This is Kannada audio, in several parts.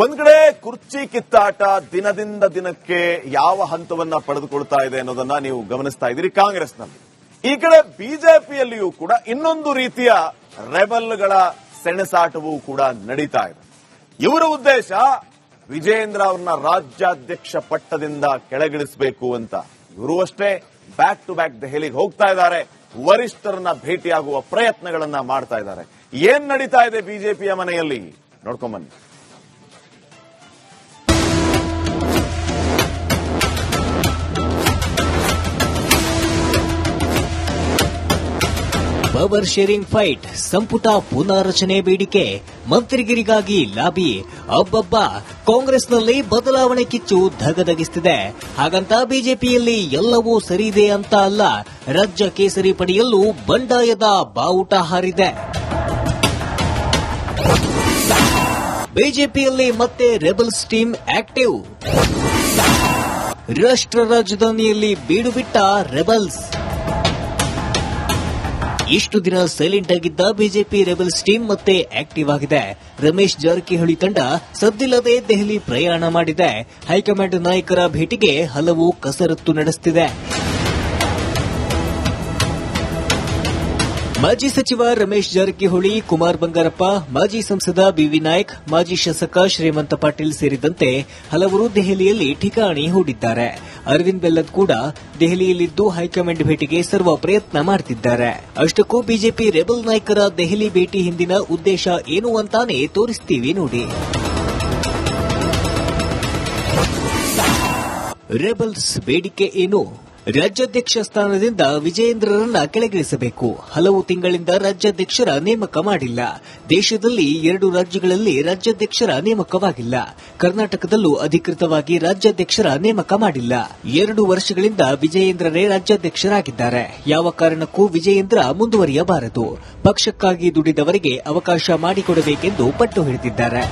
ಒಂದ್ ಕಡೆ ಕುರ್ಚಿ ಕಿತ್ತಾಟ ದಿನದಿಂದ ದಿನಕ್ಕೆ ಯಾವ ಹಂತವನ್ನ ಪಡೆದುಕೊಳ್ತಾ ಇದೆ ಅನ್ನೋದನ್ನ ನೀವು ಗಮನಿಸ್ತಾ ಇದ್ದೀರಿ ಕಾಂಗ್ರೆಸ್ನಲ್ಲಿ. ಈ ಕಡೆ ಬಿಜೆಪಿಯಲ್ಲಿಯೂ ಕೂಡ ಇನ್ನೊಂದು ರೀತಿಯ ರೆಬಲ್ಗಳ ಸೆಣಸಾಟವೂ ಕೂಡ ನಡೀತಾ ಇದೆ. ಇವರ ಉದ್ದೇಶ ವಿಜಯೇಂದ್ರ ಅವರನ್ನ ರಾಜ್ಯಾಧ್ಯಕ್ಷ ಪಟ್ಟದಿಂದ ಕೆಳಗಿಳಿಸಬೇಕು ಅಂತ. ಇವರು ಅಷ್ಟೇ ಬ್ಯಾಕ್ ಟು ಬ್ಯಾಕ್ ದೆಹಲಿಗೆ ಹೋಗ್ತಾ ಇದ್ದಾರೆ, ವರಿಷ್ಠರನ್ನ ಭೇಟಿಯಾಗುವ ಪ್ರಯತ್ನಗಳನ್ನ ಮಾಡ್ತಾ ಇದ್ದಾರೆ. ಏನ್ ನಡೀತಾ ಇದೆ ಬಿಜೆಪಿಯ ಮನೆಯಲ್ಲಿ ನೋಡ್ಕೊಂಬನ್ನಿ. ಪವರ್ ಶೇರಿಂಗ್ ಫೈಟ್, ಸಂಪುಟ ಪುನಾರಚನೆ ಬೇಡಿಕೆ, ಮಂತ್ರಿಗಿರಿಗಾಗಿ ಲಾಬಿ. ಅಬ್ಬಬ್ಬ, ಕಾಂಗ್ರೆಸ್ನಲ್ಲಿ ಬದಲಾವಣೆ ಕಿಚ್ಚು ಧಗಧಗಿಸುತ್ತಿದೆ. ಹಾಗಂತ ಬಿಜೆಪಿಯಲ್ಲಿ ಎಲ್ಲವೂ ಸರಿಯಿದೆ ಅಂತ ಅಲ್ಲ, ರಾಜ್ಯ ಕೇಸರಿ ಪಡೆಯಲ್ಲೂ ಬಂಡಾಯದ ಬಾವುಟ ಹಾರಿದೆ. ಬಿಜೆಪಿಯಲ್ಲಿ ಮತ್ತೆ ರೆಬಲ್ಸ್ ಟೀಮ್ ಆಕ್ಟಿವ್. ರಾಷ್ಟ್ರ ರಾಜಧಾನಿಯಲ್ಲಿ ಬೀಡು ಬಿಟ್ಟ ರೆಬಲ್ಸ್. ಇಷ್ಟು ದಿನ ಸೈಲೆಂಟ್ ಆಗಿದ್ದ ಬಿಜೆಪಿ ರೆಬಲ್ಸ್ ಟೀಮ್ ಮತ್ತೆ ಆಕ್ಟಿವ್ ಆಗಿದೆ. ರಮೇಶ್ ಜಾರಕಿಹೊಳಿ ತಂಡ ಸದ್ದಿಲ್ಲದೆ ದೆಹಲಿ ಪ್ರಯಾಣ ಮಾಡಿದೆ. ಹೈಕಮಾಂಡ್ ನಾಯಕರ ಭೇಟಿಗೆ ಹಲವು ಕಸರತ್ತು ನಡೆಸುತ್ತಿದೆ. ಮಾಜಿ ಸಚಿವ ರಮೇಶ್ ಜಾರಕಿಹೊಳಿ, ಕುಮಾರ್ ಬಂಗಾರಪ್ಪ, ಮಾಜಿ ಸಂಸದ ಬಿವಿ ನಾಯಕ್, ಮಾಜಿ ಶಾಸಕ ಶ್ರೀಮಂತ ಪಾಟೀಲ್ ಸೇರಿದಂತೆ ಹಲವರು ದೆಹಲಿಯಲ್ಲಿ ಠಿಕಾಣಿ ಹೂಡಿದ್ದಾರೆ. ಅರವಿಂದ್ ಬೆಲ್ಲದ್ ಕೂಡ ದೆಹಲಿಯಲ್ಲಿದ್ದು ಹೈಕಮಾಂಡ್ ಭೇಟಿಗೆ ಸರ್ವ ಪ್ರಯತ್ನ ಮಾಡುತ್ತಿದ್ದಾರೆ. ಅಷ್ಟಕ್ಕೂ ಬಿಜೆಪಿ ರೆಬಲ್ ನಾಯಕರ ದೆಹಲಿ ಭೇಟಿ ಹಿಂದಿನ ಉದ್ದೇಶ ಏನು ಅಂತಾನೆ ತೋರಿಸ್ತೀವಿ ನೋಡಿ. ರೆಬಲ್ಸ್ ಬೇಡಿಕೆ ಏನು? ರಾಜ್ಯಾಧ್ಯಕ್ಷ ಸ್ಥಾನದಿಂದ ವಿಜಯೇಂದ್ರರನ್ನ ಕೆಳಗಿಳಿಸಬೇಕು. ಹಲವು ತಿಂಗಳಿಂದ ರಾಜ್ಯಾಧ್ಯಕ್ಷರ ನೇಮಕ ಮಾಡಿಲ್ಲ. ದೇಶದಲ್ಲಿ 2 ರಾಜ್ಯಗಳಲ್ಲಿ ರಾಜ್ಯಾಧ್ಯಕ್ಷರ ನೇಮಕವಾಗಿಲ್ಲ. ಕರ್ನಾಟಕದಲ್ಲೂ ಅಧಿಕೃತವಾಗಿ ರಾಜ್ಯಾಧ್ಯಕ್ಷರ ನೇಮಕ ಮಾಡಿಲ್ಲ. 2 ವರ್ಷಗಳಿಂದ ವಿಜಯೇಂದ್ರರೇ ರಾಜ್ಯಾಧ್ಯಕ್ಷರಾಗಿದ್ದಾರೆ. ಯಾವ ಕಾರಣಕ್ಕೂ ವಿಜಯೇಂದ್ರ ಮುಂದುವರಿಯಬಾರದು. ಪಕ್ಷಕ್ಕಾಗಿ ದುಡಿದವರಿಗೆ ಅವಕಾಶ ಮಾಡಿಕೊಡಬೇಕೆಂದು ಪಟ್ಟು ಹಿಡಿದಿದ್ದಾರೆ.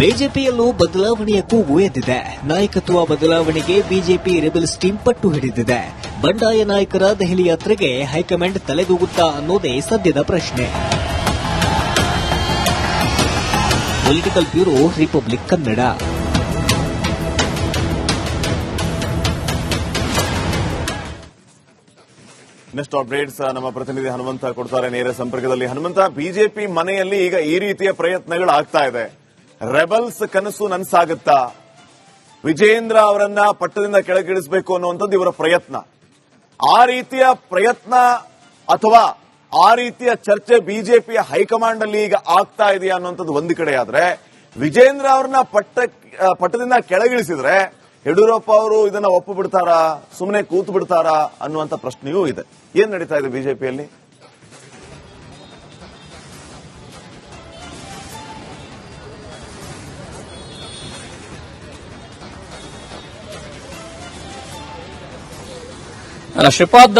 ಬಿಜೆಪಿಯಲ್ಲೂ ಬದಲಾವಣೆಯ ಕೂಗು ಎದ್ದಿದೆ. ನಾಯಕತ್ವ ಬದಲಾವಣೆಗೆ ಬಿಜೆಪಿ ರೆಬಲ್ಸ್ ಟೀಮ್ ಪಟ್ಟು ಹಿಡಿದಿದೆ. ಬಂಡಾಯ ನಾಯಕರ ದೆಹಲಿ ಯಾತ್ರೆಗೆ ಹೈಕಮಾಂಡ್ ತಲೆದೂಗುತ್ತಾ ಅನ್ನೋದೇ ಸದ್ಯದ ಪ್ರಶ್ನೆ. Political bureau, republic Kannada. Next updates ನಮ್ಮ ಪ್ರತಿನಿಧಿ ಹನುಮಂತ ಕೊಡ್ತಾರೆ ನೇರ ಸಂಪರ್ಕದಲ್ಲಿ. ಹನುಮಂತ, ಬಿಜೆಪಿ ಮನೆಯಲ್ಲಿ ಈಗ ಈ ರೀತಿಯ ಪ್ರಯತ್ನಗಳು ಆಗ್ತಾ ಇದೆ. ರೆಬಲ್ಸ್ ಕನಸು ನನಸಾಗುತ್ತಾ? ವಿಜಯೇಂದ್ರ ಅವರನ್ನ ಪಟ್ಟದಿಂದ ಕೆಳಗಿಳಿಸಬೇಕು ಅನ್ನುವಂಥದ್ದು ಇವರ ಪ್ರಯತ್ನ. ಆ ರೀತಿಯ ಪ್ರಯತ್ನ ಅಥವಾ ಆ ರೀತಿಯ ಚರ್ಚೆ ಬಿಜೆಪಿಯ ಹೈಕಮಾಂಡ್ ಅಲ್ಲಿ ಈಗ ಆಗ್ತಾ ಇದೆಯಾ ಅನ್ನುವಂಥದ್ದು ಒಂದು ಕಡೆ ಆದ್ರೆ, ವಿಜಯೇಂದ್ರ ಅವರನ್ನ ಪಟ್ಟದಿಂದ ಕೆಳಗಿಳಿಸಿದ್ರೆ ಯಡಿಯೂರಪ್ಪ ಅವರು ಇದನ್ನ ಒಪ್ಪು ಬಿಡ್ತಾರಾ, ಸುಮ್ಮನೆ ಕೂತು ಬಿಡ್ತಾರಾ ಅನ್ನುವಂಥ ಪ್ರಶ್ನೆಯೂ ಇದೆ. ಏನ್ ನಡೀತಾ ಇದೆ ಬಿಜೆಪಿಯಲ್ಲಿ? ಶ್ರೀಪಾದ್,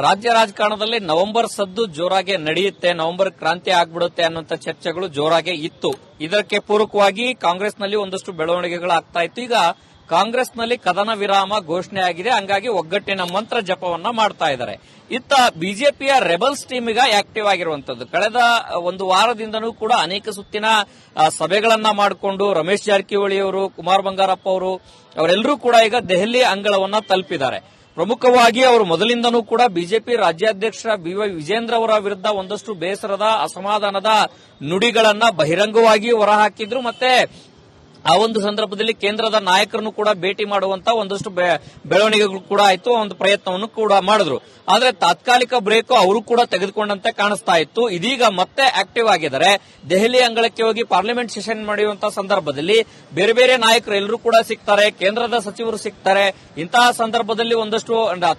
ರಾಜ್ಯ ರಾಜಕಾರಣದಲ್ಲಿ ನವೆಂಬರ್ ಸದ್ದು ಜೋರಾಗಿ ನಡೆಯುತ್ತೆ, ನವೆಂಬರ್ ಕ್ರಾಂತಿ ಆಗ್ಬಿಡುತ್ತೆ ಅನ್ನುವಂಥ ಚರ್ಚೆಗಳು ಜೋರಾಗಿ ಇತ್ತು. ಇದಕ್ಕೆ ಪೂರಕವಾಗಿ ಕಾಂಗ್ರೆಸ್ನಲ್ಲಿ ಒಂದಷ್ಟು ಬೆಳವಣಿಗೆಗಳಾಗ್ತಾ ಇತ್ತು. ಈಗ ಕಾಂಗ್ರೆಸ್ನಲ್ಲಿ ಕದನ ವಿರಾಮ ಘೋಷಣೆ ಆಗಿದೆ. ಹಂಗಾಗಿ ಒಗ್ಗಟ್ಟಿನ ಮಂತ್ರ ಜಪವನ್ನ ಮಾಡ್ತಾ ಇದ್ದಾರೆ. ಇತ್ತ ಬಿಜೆಪಿಯ ರೆಬಲ್ಸ್ ಟೀಮ್ ಈಗ ಆಕ್ಟಿವ್ ಆಗಿರುವಂತದ್ದು. ಕಳೆದ ಒಂದು ವಾರದಿಂದನೂ ಕೂಡ ಅನೇಕ ಸುತ್ತಿನ ಸಭೆಗಳನ್ನ ಮಾಡಿಕೊಂಡು ರಮೇಶ್ ಜಾರಕಿಹೊಳಿ ಅವರು, ಕುಮಾರ್ ಬಂಗಾರಪ್ಪ ಅವರೆಲ್ಲರೂ ಕೂಡ ಈಗ ದೆಹಲಿ ಅಂಗಳವನ್ನ ತಲುಪಿದ್ದಾರೆ. ಪ್ರಮುಖವಾಗಿ ಅವರು ಮೊದಲಿಂದನೂ ಕೂಡ ಬಿಜೆಪಿ ರಾಜ್ಯಾಧ್ಯಕ್ಷ ಬಿವೈ ವಿಜೇಂದ್ರ ಅವರ ವಿರುದ್ಧ ಒಂದಷ್ಟು ಬೇಸರದ, ಅಸಮಾಧಾನದ ನುಡಿಗಳನ್ನ ಬಹಿರಂಗವಾಗಿ ಹೊರಹಾಕಿದ್ರು. ಮತ್ತೆ ಆ ಒಂದು ಸಂದರ್ಭದಲ್ಲಿ ಕೇಂದ್ರದ ನಾಯಕರನ್ನು ಕೂಡ ಭೇಟಿ ಮಾಡುವಂತ ಒಂದಷ್ಟು ಬೆಳವಣಿಗೆಗಳು ಕೂಡ ಆಯಿತು. ಒಂದು ಪ್ರಯತ್ನವನ್ನು ಕೂಡ ಮಾಡಿದ್ರು. ಆದ್ರೆ ತಾತ್ಕಾಲಿಕ ಬ್ರೇಕ್ ಅವರು ಕೂಡ ತೆಗೆದುಕೊಂಡಂತೆ ಕಾಣಿಸ್ತಾ ಇತ್ತು. ಇದೀಗ ಮತ್ತೆ ಆಕ್ಟಿವ್ ಆಗಿದ್ದಾರೆ. ದೆಹಲಿ ಅಂಗಳಕ್ಕೆ ಹೋಗಿ ಪಾರ್ಲಿಮೆಂಟ್ ಸೆಷನ್ ಮಾಡುವಂತಹ ಸಂದರ್ಭದಲ್ಲಿ ಬೇರೆ ಬೇರೆ ನಾಯಕರು ಎಲ್ಲರೂ ಕೂಡ ಸಿಗ್ತಾರೆ, ಕೇಂದ್ರದ ಸಚಿವರು ಸಿಗ್ತಾರೆ. ಇಂತಹ ಸಂದರ್ಭದಲ್ಲಿ ಒಂದಷ್ಟು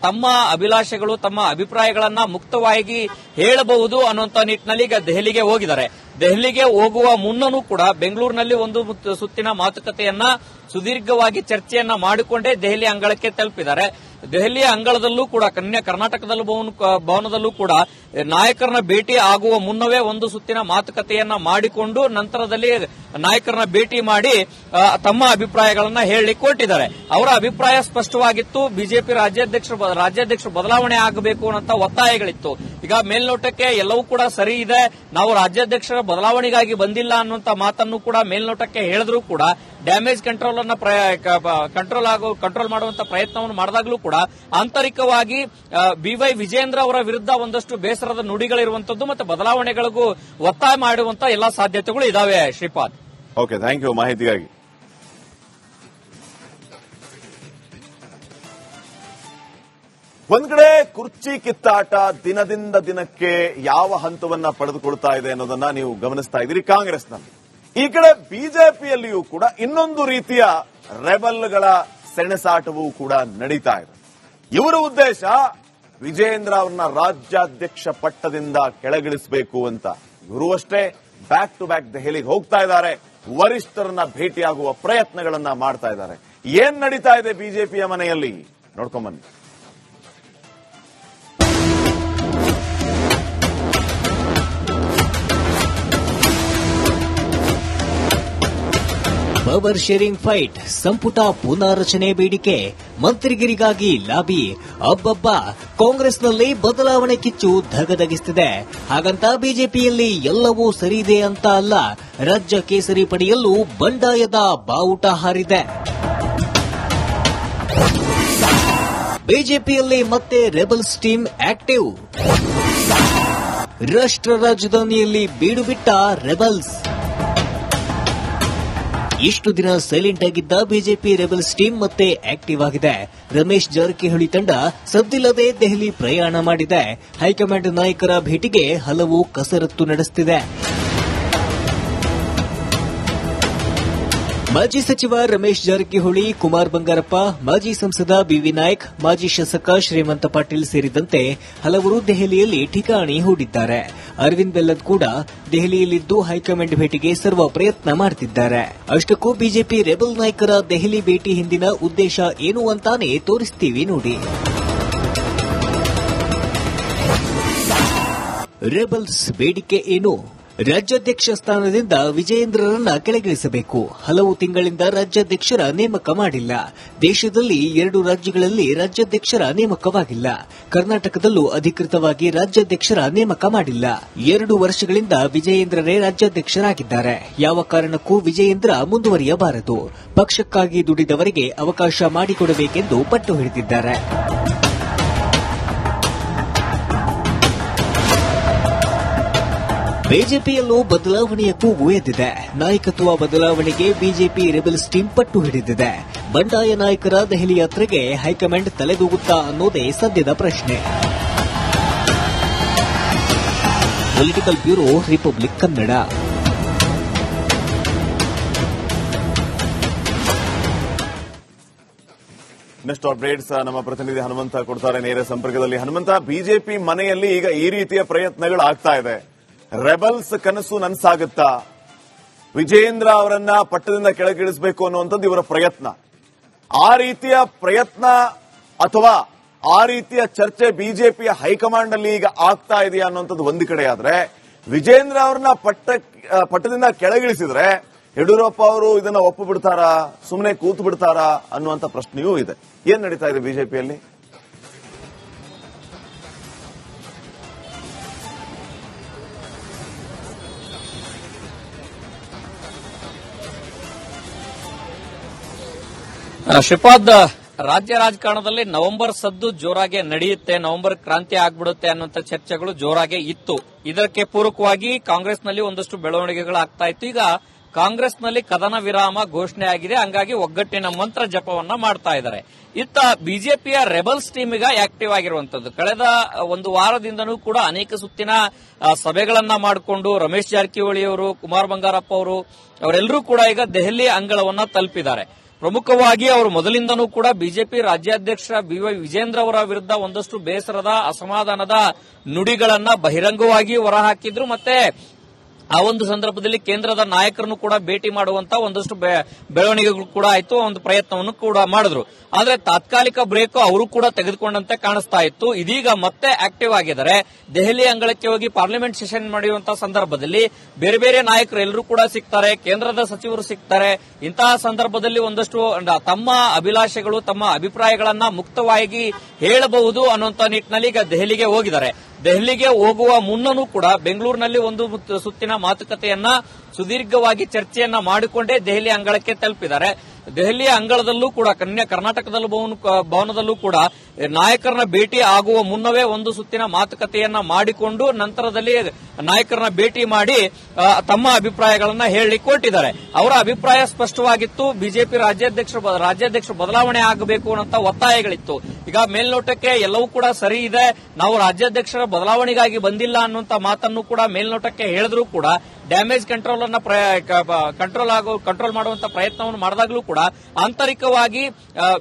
ತಮ್ಮ ಅಭಿಲಾಷೆಗಳು, ತಮ್ಮ ಅಭಿಪ್ರಾಯಗಳನ್ನ ಮುಕ್ತವಾಗಿ ಹೇಳಬಹುದು ಅನ್ನುವಂತ ನಿಟ್ಟಿನಲ್ಲಿ ಈಗ ದೆಹಲಿಗೆ ಹೋಗಿದ್ದಾರೆ. ದೆಹಲಿಗೆ ಹೋಗುವ ಮುನ್ನನೂ ಕೂಡ ಬೆಂಗಳೂರಿನಲ್ಲಿ ಒಂದು ಸುತ್ತಿನ ಮಾತುಕತೆಯನ್ನ ಸುದೀರ್ಘವಾಗಿ ಚರ್ಚೆಯನ್ನ ಮಾಡಿಕೊಂಡೇ ದೆಹಲಿ ಅಂಗಳಕ್ಕೆ ತಲುಪಿದ್ದಾರೆ. ದೆಹಲಿಯ ಅಂಗಳದಲ್ಲೂ ಕೂಡ ಕರ್ನಾಟಕದಲ್ಲೂ ಭವನದಲ್ಲೂ ಕೂಡ ನಾಯಕರನ್ನ ಭೇಟಿ ಆಗುವ ಮುನ್ನವೇ ಒಂದು ಸುತ್ತಿನ ಮಾತುಕತೆಯನ್ನ ಮಾಡಿಕೊಂಡು ನಂತರದಲ್ಲಿ ನಾಯಕರನ್ನ ಭೇಟಿ ಮಾಡಿ ತಮ್ಮ ಅಭಿಪ್ರಾಯಗಳನ್ನ ಹೇಳಲಿಕ್ಕೆ ಕೊಟ್ಟಿದ್ದಾರೆ. ಅವರ ಅಭಿಪ್ರಾಯ ಸ್ಪಷ್ಟವಾಗಿತ್ತು. ಬಿಜೆಪಿ ರಾಜ್ಯಾಧ್ಯಕ್ಷರು ಬದಲಾವಣೆ ಆಗಬೇಕು ಅಂತ ಒತ್ತಾಯಗಳಿತ್ತು. ಈಗ ಮೇಲ್ನೋಟಕ್ಕೆ ಎಲ್ಲವೂ ಕೂಡ ಸರಿ ಇದೆ, ನಾವು ರಾಜ್ಯಾಧ್ಯಕ್ಷರ ಬದಲಾವಣೆಗಾಗಿ ಬಂದಿಲ್ಲ ಅನ್ನುವಂತ ಮಾತನ್ನು ಕೂಡ ಮೇಲ್ನೋಟಕ್ಕೆ ಹೇಳಿದ್ರು ಕೂಡ ಡ್ಯಾಮೇಜ್ ಕಂಟ್ರೋಲ್ ಮಾಡುವಂತ ಪ್ರಯತ್ನವನ್ನು ಮಾಡಿದಾಗಲೂ ಕೂಡ ಆಂತರಿಕವಾಗಿ ಬಿವೈ ವಿಜೇಂದ್ರ ಅವರ ವಿರುದ್ಧ ಒಂದಷ್ಟು ಬೇಸರದ ನುಡಿಗಳಿರುವಂತದ್ದು ಮತ್ತೆ ಬದಲಾವಣೆಗಳಿಗೂ ಒತ್ತಾಯ ಮಾಡುವಂತ ಎಲ್ಲಾ ಸಾಧ್ಯತೆಗಳು ಇದಾವೆ. ಶ್ರೀಪಾದ್, ಓಕೆ, ಥ್ಯಾಂಕ್ ಯು ಮಾಹಿತಿಗಾಗಿ. ಒಂದ್ ಕಡೆ ಕುರ್ಚಿ ಕಿತ್ತಾಟ ದಿನದಿಂದ ದಿನಕ್ಕೆ ಯಾವ ಹಂತವನ್ನ ಪಡೆದುಕೊಳ್ತಾ ಇದೆ ಅನ್ನೋದನ್ನ ನೀವು ಗಮನಿಸ್ತಾ ಇದ್ದೀರಿ ಕಾಂಗ್ರೆಸ್ನಲ್ಲಿ. ಈ ಕಡೆ ಬಿಜೆಪಿಯಲ್ಲಿಯೂ ಕೂಡ ಇನ್ನೊಂದು ರೀತಿಯ ರೆಬಲ್ಗಳ ಸೆಣಸಾಟವೂ ಕೂಡ ನಡೀತಾ ಇದೆ. ಇವರ ಉದ್ದೇಶ ವಿಜೇಂದ್ರ ಅವರನ್ನ ರಾಜ್ಯಾಧ್ಯಕ್ಷ ಪಟ್ಟದಿಂದ ಕೆಳಗಿಳಿಸಬೇಕು ಅಂತ. ಇವರು ಅಷ್ಟೇ ಬ್ಯಾಕ್ ಟು ಬ್ಯಾಕ್ ದೆಹಲಿಗೆ ಹೋಗ್ತಾ ಇದ್ದಾರೆ, ವರಿಷ್ಠರನ್ನ ಭೇಟಿಯಾಗುವ ಪ್ರಯತ್ನಗಳನ್ನ ಮಾಡ್ತಾ ಇದ್ದಾರೆ. ಏನ್ ನಡೀತಾ ಇದೆ ಬಿಜೆಪಿಯ ಮನೆಯಲ್ಲಿ ನೋಡ್ಕೊಂಬನ್ನಿ. ಪವರ್ ಶೇರಿಂಗ್ ಫೈಟ್, ಸಂಪುಟ ಪುನಾರಚನೆ ಬೇಡಿಕೆ, ಮಂತ್ರಿಗಿರಿಗಾಗಿ ಲಾಬಿ. ಅಬ್ಬಬ್ಬ, ಕಾಂಗ್ರೆಸ್ನಲ್ಲಿ ಬದಲಾವಣೆ ಕಿಚ್ಚು ಧಗಧಗಿಸುತ್ತಿದೆ. ಹಾಗಂತ ಬಿಜೆಪಿಯಲ್ಲಿ ಎಲ್ಲವೂ ಸರಿ ಇದೆ ಅಂತ ಅಲ್ಲ, ರಾಜ್ಯ ಕೇಸರಿ ಪಡೆಯಲ್ಲೂ ಬಂಡಾಯದ ಬಾವುಟ ಹಾರಿದೆ. ಬಿಜೆಪಿಯಲ್ಲಿ ಮತ್ತೆ ರೆಬಲ್ಸ್ ಟೀಮ್ ಆಕ್ಟಿವ್. ರಾಷ್ಟ್ರ ರಾಜಧಾನಿಯಲ್ಲಿ ಬೀಡು ಬಿಟ್ಟ ರೆಬಲ್ಸ್. ಇಷ್ಟು ದಿನ ಸೈಲೆಂಟ್ ಆಗಿದ್ದ ಬಿಜೆಪಿ ರೆಬಲ್ಸ್ ಟೀಮ್ ಮತ್ತೆ ಆಕ್ಟಿವ್ ಆಗಿದೆ. ರಮೇಶ್ ಜಾರಕಿಹೊಳಿ ತಂಡ ಸದ್ದಿಲ್ಲದೆ ದೆಹಲಿ ಪ್ರಯಾಣ ಮಾಡಿದೆ. ಹೈಕಮಾಂಡ್ ನಾಯಕರ ಭೇಟಿಗೆ ಹಲವು ಕಸರತ್ತು ನಡೆಸುತ್ತಿದೆ. ಮಾಜಿ ಸಚಿವ ರಮೇಶ್ ಜಾರಕಿಹೊಳಿ, ಕುಮಾರ್ ಬಂಗಾರಪ್ಪ, ಮಾಜಿ ಸಂಸದ ಬಿವಿ ನಾಯ್ಕ್, ಮಾಜಿ ಶಾಸಕ ಶ್ರೀಮಂತ ಪಾಟೀಲ್ ಸೇರಿದಂತೆ ಹಲವರು ದೆಹಲಿಯಲ್ಲಿ ಠಿಕಾಣಿ ಹೂಡಿದ್ದಾರೆ. ಅರವಿಂದ್ ಬೆಲ್ಲದ್ ಕೂಡ ದೆಹಲಿಯಲ್ಲಿದ್ದು ಹೈಕಮಾಂಡ್ ಭೇಟಿಗೆ ಸರ್ವ ಪ್ರಯತ್ನ ಮಾಡುತ್ತಿದ್ದಾರೆ. ಅಷ್ಟಕ್ಕೂ ಬಿಜೆಪಿ ರೆಬಲ್ ನಾಯಕರ ದೆಹಲಿ ಭೇಟಿ ಹಿಂದಿನ ಉದ್ದೇಶ ಏನು ಅಂತಾನೆ ತೋರಿಸ್ತೀವಿ ನೋಡಿ. ರೆಬಲ್ಸ್ ಬೇಡಿಕೆ ಏನು? ರಾಜ್ಯಾಧ್ಯಕ್ಷ ಸ್ಥಾನದಿಂದ ವಿಜಯೇಂದ್ರರನ್ನ ಕೆಳಗಿಳಿಸಬೇಕು. ಹಲವು ತಿಂಗಳಿಂದ ರಾಜ್ಯಾಧ್ಯಕ್ಷರ ನೇಮಕ ಮಾಡಿಲ್ಲ. ದೇಶದಲ್ಲಿ 2 ರಾಜ್ಯಗಳಲ್ಲಿ ರಾಜ್ಯಾಧ್ಯಕ್ಷರ ನೇಮಕವಾಗಿಲ್ಲ. ಕರ್ನಾಟಕದಲ್ಲೂ ಅಧಿಕೃತವಾಗಿ ರಾಜ್ಯಾಧ್ಯಕ್ಷರ ನೇಮಕ ಮಾಡಿಲ್ಲ. 2 ವರ್ಷಗಳಿಂದ ವಿಜಯೇಂದ್ರರೇ ರಾಜ್ಯಾಧ್ಯಕ್ಷರಾಗಿದ್ದಾರೆ. ಯಾವ ಕಾರಣಕ್ಕೂ ವಿಜಯೇಂದ್ರ ಮುಂದುವರಿಯಬಾರದು. ಪಕ್ಷಕ್ಕಾಗಿ ದುಡಿದವರಿಗೆ ಅವಕಾಶ ಮಾಡಿಕೊಡಬೇಕೆಂದು ಪಟ್ಟು ಹಿಡಿದಿದ್ದಾರೆ. ಬಿಜೆಪಿಯಲ್ಲೂ ಬದಲಾವಣೆಯ ಕೂಗು ಎದ್ದಿದೆ. ನಾಯಕತ್ವ ಬದಲಾವಣೆಗೆ ಬಿಜೆಪಿ ರೆಬಲ್ಸ್ ಟೀಮ್ ಪಟ್ಟು ಹಿಡಿದಿದೆ. ಬಂಡಾಯ ನಾಯಕರ ದೆಹಲಿ ಯಾತ್ರೆಗೆ ಹೈಕಮಾಂಡ್ ತಲೆದೂಗುತ್ತಾ ಅನ್ನೋದೇ ಸದ್ಯದ ಪ್ರಶ್ನೆ. Political bureau, republic Kannada. Next updates ನಮ್ಮ ಪ್ರತಿನಿಧಿ ಹನುಮಂತ ಕೊಡ್ತಾರೆ ನೇರ ಸಂಪರ್ಕದಲ್ಲಿ. ಹನುಮಂತ, ಬಿಜೆಪಿ ಮನೆಯಲ್ಲಿ ಈಗ ಈ ರೀತಿಯ ಪ್ರಯತ್ನಗಳು ಆಗ್ತಾ ಇದೆ. ರೆಬಲ್ಸ್ ಕನಸು ನನ್ಸಾಗುತ್ತಾ? ವಿಜೇಂದ್ರ ಅವರನ್ನ ಪಟ್ಟದಿಂದ ಕೆಳಗಿಳಿಸಬೇಕು ಅನ್ನುವಂಥದ್ದು ಇವರ ಪ್ರಯತ್ನ. ಆ ರೀತಿಯ ಪ್ರಯತ್ನ ಅಥವಾ ಆ ರೀತಿಯ ಚರ್ಚೆ ಬಿಜೆಪಿಯ ಹೈಕಮಾಂಡ್ ಅಲ್ಲಿ ಈಗ ಆಗ್ತಾ ಇದೆಯಾ ಅನ್ನುವಂಥದ್ದು ಒಂದು ಕಡೆ ಆದ್ರೆ, ವಿಜೇಂದ್ರ ಅವರನ್ನ ಪಟ್ಟದಿಂದ ಕೆಳಗಿಳಿಸಿದ್ರೆ ಯಡಿಯೂರಪ್ಪ ಅವರು ಇದನ್ನ ಒಪ್ಪು ಬಿಡ್ತಾರಾ, ಸುಮ್ಮನೆ ಕೂತು ಬಿಡ್ತಾರಾ ಅನ್ನುವಂಥ ಪ್ರಶ್ನೆಯೂ ಇದೆ. ಏನ್ ನಡೀತಾ ಇದೆ ಬಿಜೆಪಿಯಲ್ಲಿ? ಶ್ರೀಪಾದ್, ರಾಜ್ಯ ರಾಜಕಾರಣದಲ್ಲಿ ನವೆಂಬರ್ ಸದ್ದು ಜೋರಾಗಿ ನಡೆಯುತ್ತೆ, ನವೆಂಬರ್ ಕ್ರಾಂತಿ ಆಗ್ಬಿಡುತ್ತೆ ಅನ್ನುವಂಥ ಚರ್ಚೆಗಳು ಜೋರಾಗಿ ಇತ್ತು. ಇದಕ್ಕೆ ಪೂರಕವಾಗಿ ಕಾಂಗ್ರೆಸ್ನಲ್ಲಿ ಒಂದಷ್ಟು ಬೆಳವಣಿಗೆಗಳು ಆಗ್ತಾ ಇತ್ತು. ಈಗ ಕಾಂಗ್ರೆಸ್ನಲ್ಲಿ ಕದನ ವಿರಾಮ ಘೋಷಣೆ ಆಗಿದೆ. ಹಂಗಾಗಿ ಒಗ್ಗಟ್ಟಿನ ಮಂತ್ರ ಜಪವನ್ನ ಮಾಡ್ತಾ ಇದ್ದಾರೆ. ಇತ್ತ ಬಿಜೆಪಿಯ ರೆಬಲ್ಸ್ ಟೀಮ್ ಈಗ ಆಕ್ಟಿವ್ ಆಗಿರುವಂತದ್ದು. ಕಳೆದ ಒಂದು ವಾರದಿಂದನೂ ಕೂಡ ಅನೇಕ ಸುತ್ತಿನ ಸಭೆಗಳನ್ನ ಮಾಡಿಕೊಂಡು ರಮೇಶ್ ಜಾರಕಿಹೊಳಿ ಅವರು, ಕುಮಾರ್ ಬಂಗಾರಪ್ಪ ಅವರೆಲ್ಲರೂ ಕೂಡ ಈಗ ದೆಹಲಿ ಅಂಗಳವನ್ನ ತಲುಪಿದ್ದಾರೆ. ಪ್ರಮುಖವಾಗಿ ಅವರು ಮೊದಲಿಂದನೂ ಕೂಡ ಬಿಜೆಪಿ ರಾಜ್ಯಾಧ್ಯಕ್ಷ ಬಿವೈ ವಿಜೇಂದ್ರ ಅವರ ವಿರುದ್ಧ ಒಂದಷ್ಟು ಬೇಸರದ, ಅಸಮಾಧಾನದ ನುಡಿಗಳನ್ನ ಬಹಿರಂಗವಾಗಿ ಹೊರಹಾಕಿದ್ರು. ಮತ್ತೆ ಆ ಒಂದು ಸಂದರ್ಭದಲ್ಲಿ ಕೇಂದ್ರದ ನಾಯಕರನ್ನು ಕೂಡ ಭೇಟಿ ಮಾಡುವಂತ ಒಂದಷ್ಟು ಬೆಳವಣಿಗೆಗಳು ಕೂಡ ಆಯ್ತು, ಒಂದು ಪ್ರಯತ್ನವನ್ನು ಕೂಡ ಮಾಡಿದ್ರು. ಆದ್ರೆ ತಾತ್ಕಾಲಿಕ ಬ್ರೇಕ್ ಅವರು ಕೂಡ ತೆಗೆದುಕೊಂಡಂತೆ ಕಾಣಿಸ್ತಾ ಇತ್ತು. ಇದೀಗ ಮತ್ತೆ ಆಕ್ಟಿವ್ ಆಗಿದ್ದಾರೆ. ದೆಹಲಿ ಅಂಗಳಕ್ಕೆ ಹೋಗಿ ಪಾರ್ಲಿಮೆಂಟ್ ಸೆಷನ್ ಮಾಡುವಂತಹ ಸಂದರ್ಭದಲ್ಲಿ ಬೇರೆ ಬೇರೆ ನಾಯಕರು ಎಲ್ಲರೂ ಕೂಡ ಸಿಗ್ತಾರೆ, ಕೇಂದ್ರದ ಸಚಿವರು ಸಿಗ್ತಾರೆ. ಇಂತಹ ಸಂದರ್ಭದಲ್ಲಿ ಒಂದಷ್ಟು ತಮ್ಮ ಅಭಿಲಾಷೆಗಳು, ತಮ್ಮ ಅಭಿಪ್ರಾಯಗಳನ್ನ ಮುಕ್ತವಾಗಿ ಹೇಳಬಹುದು ಅನ್ನುವಂತ ನಿಟ್ಟಿನಲ್ಲಿ ಈಗ ದೆಹಲಿಗೆ ಹೋಗಿದ್ದಾರೆ. ದೆಹಲಿಗೆ ಹೋಗುವ ಮುನ್ನನೂ ಕೂಡ ಬೆಂಗಳೂರಿನಲ್ಲಿ ಒಂದು ಸುತ್ತಿನ ಮಾತುಕತೆಯನ್ನ ಸುದೀರ್ಘವಾಗಿ ಚರ್ಚೆಯನ್ನ ಮಾಡಿಕೊಂಡೇ ದೆಹಲಿ ಅಂಗಳಕ್ಕೆ ತಲುಪಿದ್ದಾರೆ. ದೆಹಲಿಯ ಅಂಗಳದಲ್ಲೂ ಕೂಡ ಕರ್ನಾಟಕದ ಭವನದಲ್ಲೂ ಕೂಡ ನಾಯಕರನ್ನ ಭೇಟಿ ಆಗುವ ಮುನ್ನವೇ ಒಂದು ಸುತ್ತಿನ ಮಾತುಕತೆಯನ್ನ ಮಾಡಿಕೊಂಡು ನಂತರದಲ್ಲಿ ನಾಯಕರನ್ನ ಭೇಟಿ ಮಾಡಿ ತಮ್ಮ ಅಭಿಪ್ರಾಯಗಳನ್ನ ಹೇಳಲಿಕ್ಕೆ ಹೊರಟಿದ್ದಾರೆ. ಅವರ ಅಭಿಪ್ರಾಯ ಸ್ಪಷ್ಟವಾಗಿತ್ತು. ಬಿಜೆಪಿ ರಾಜ್ಯಾಧ್ಯಕ್ಷರು ಬದಲಾವಣೆ ಆಗಬೇಕು ಅನ್ನೋ ಒತ್ತಾಯಗಳಿತ್ತು. ಈಗ ಮೇಲ್ನೋಟಕ್ಕೆ ಎಲ್ಲವೂ ಕೂಡ ಸರಿ ಇದೆ, ನಾವು ರಾಜ್ಯಾಧ್ಯಕ್ಷರ ಬದಲಾವಣೆಗಾಗಿ ಬಂದಿಲ್ಲ ಅನ್ನುವಂತ ಮಾತನ್ನು ಕೂಡ ಮೇಲ್ನೋಟಕ್ಕೆ ಹೇಳಿದ್ರೂ ಕೂಡ ಡ್ಯಾಮೇಜ್ ಕಂಟ್ರೋಲ್ ಮಾಡುವಂತ ಪ್ರಯತ್ನವನ್ನು ಮಾಡಿದಾಗಲೂ ಕೂಡ ಆಂತರಿಕವಾಗಿ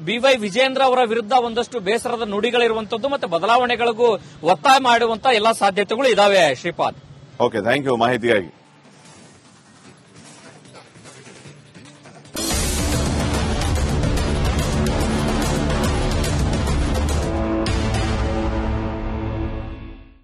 ಬಿವೈ ವಿಜೇಂದ್ರ ಅವರ ವಿರುದ್ಧ ಒಂದಷ್ಟು ಬೇಸರದ ನುಡಿಗಳಿರುವಂತದ್ದು ಮತ್ತೆ ಬದಲಾವಣೆಗಳಿಗೂ ಒತ್ತಾಯ ಮಾಡುವಂತ ಎಲ್ಲಾ ಸಾಧ್ಯತೆಗಳು ಇದಾವೆ. ಶ್ರೀಪಾದ್, ಓಕೆ, ಥ್ಯಾಂಕ್ ಯು ಮಾಹಿತಿಗಾಗಿ.